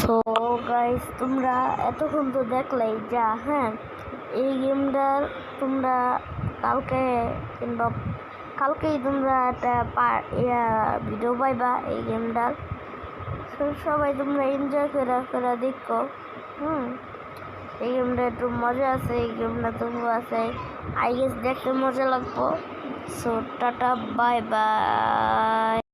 So guys, তোমরা এতক্ষণ তো দেখলেই যা। হ্যাঁ, এই গেমটার তোমরা কিংবা কালকেই তোমরা একটা ভিডিও পাইবা এই গেমটার। সবাই তোমরা এনজয় করে দেখো। এই গেমটা একটু মজা আছে, এই গেমটা তোমরা আছে আই গেস দেখতে মজা লাগবো। So tata, bye bye.